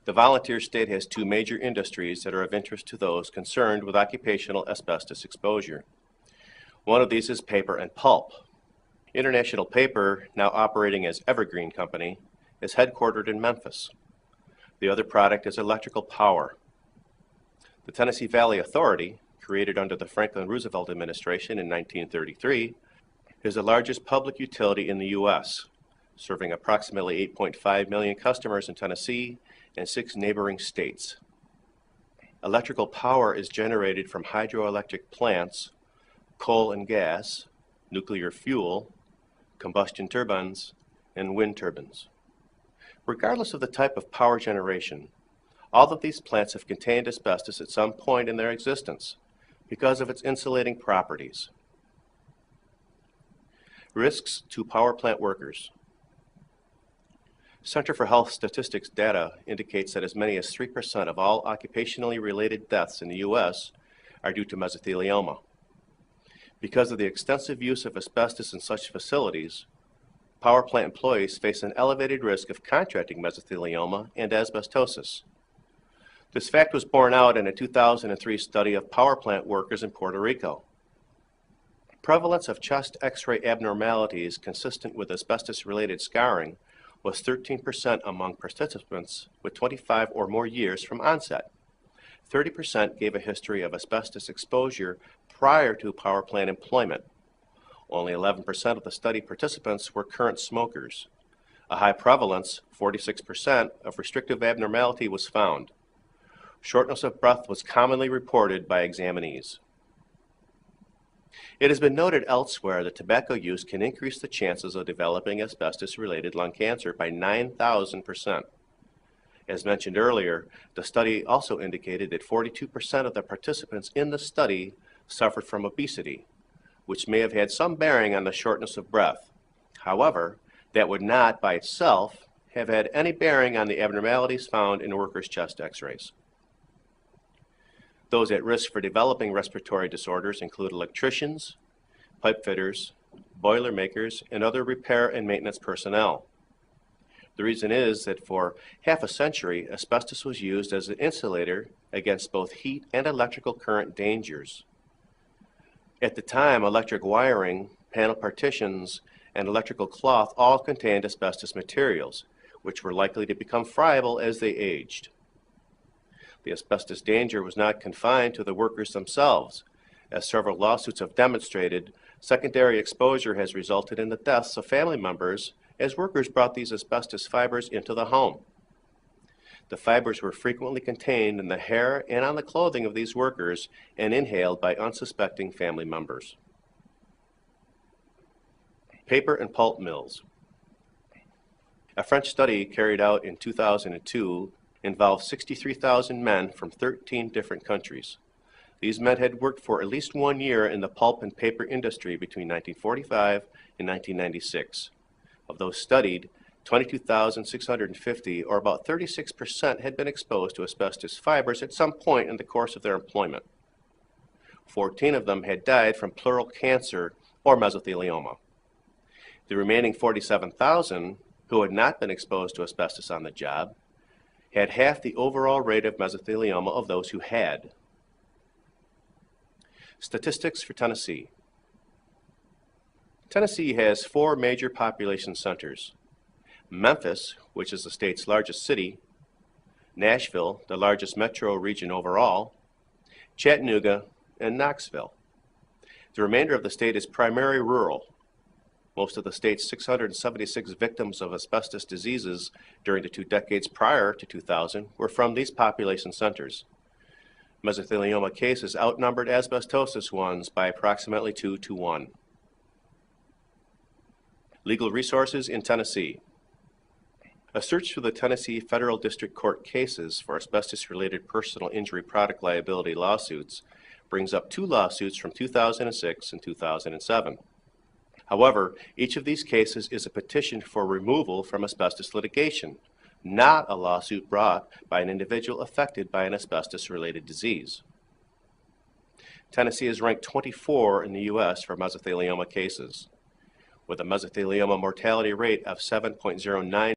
The volunteer state has two major industries that are of interest to those concerned with occupational asbestos exposure. One of these is paper and pulp. International Paper, now operating as Evergreen Company, is headquartered in Memphis. The other product is electrical power. The Tennessee Valley Authority, created under the Franklin Roosevelt administration in 1933, is the largest public utility in the U.S., serving approximately 8.5 million customers in Tennessee and 6 neighboring states. Electrical power is generated from hydroelectric plants, coal and gas, nuclear fuel, combustion turbines, and wind turbines. Regardless of the type of power generation, all of these plants have contained asbestos at some point in their existence because of its insulating properties. Risks to power plant workers. Center for Health Statistics data indicates that as many as 3% of all occupationally related deaths in the U.S. are due to mesothelioma. Because of the extensive use of asbestos in such facilities, power plant employees face an elevated risk of contracting mesothelioma and asbestosis. This fact was borne out in a 2003 study of power plant workers in Puerto Rico. Prevalence of chest X-ray abnormalities consistent with asbestos-related scarring was 13% among participants with 25 or more years from onset. 30% gave a history of asbestos exposure prior to power plant employment. Only 11% of the study participants were current smokers. A high prevalence, 46%, of restrictive abnormality was found. Shortness of breath was commonly reported by examinees. It has been noted elsewhere that tobacco use can increase the chances of developing asbestos-related lung cancer by 9,000%. As mentioned earlier, the study also indicated that 42% of the participants in the study suffered from obesity, which may have had some bearing on the shortness of breath. However, that would not by itself have had any bearing on the abnormalities found in workers' chest X-rays. Those at risk for developing respiratory disorders include electricians, pipe fitters, boiler makers, and other repair and maintenance personnel. The reason is that for half a century, asbestos was used as an insulator against both heat and electrical current dangers. At the time, electric wiring, panel partitions, and electrical cloth all contained asbestos materials, which were likely to become friable as they aged. The asbestos danger was not confined to the workers themselves. As several lawsuits have demonstrated, secondary exposure has resulted in the deaths of family members as workers brought these asbestos fibers into the home. The fibers were frequently contained in the hair and on the clothing of these workers and inhaled by unsuspecting family members. Paper and pulp mills. A French study carried out in 2002 involved 63,000 men from 13 different countries. These men had worked for at least 1 year in the pulp and paper industry between 1945 and 1996. Of those studied, 22,650, or about 36%, had been exposed to asbestos fibers at some point in the course of their employment. 14 of them had died from pleural cancer or mesothelioma. The remaining 47,000, who had not been exposed to asbestos on the job, had half the overall rate of mesothelioma of those who had. Statistics for Tennessee. Tennessee has 4 major population centers: Memphis, which is the state's largest city; Nashville, the largest metro region overall; Chattanooga; and Knoxville. The remainder of the state is primarily rural. Most of the state's 676 victims of asbestos diseases during the 2 decades prior to 2000 were from these population centers. Mesothelioma cases outnumbered asbestosis ones by approximately 2 to 1. Legal resources in Tennessee. A search through the Tennessee Federal District Court cases for asbestos-related personal injury product liability lawsuits brings up 2 lawsuits from 2006 and 2007. However, each of these cases is a petition for removal from asbestos litigation, not a lawsuit brought by an individual affected by an asbestos-related disease. Tennessee is ranked 24 in the U.S. for mesothelioma cases, with a mesothelioma mortality rate of 7.09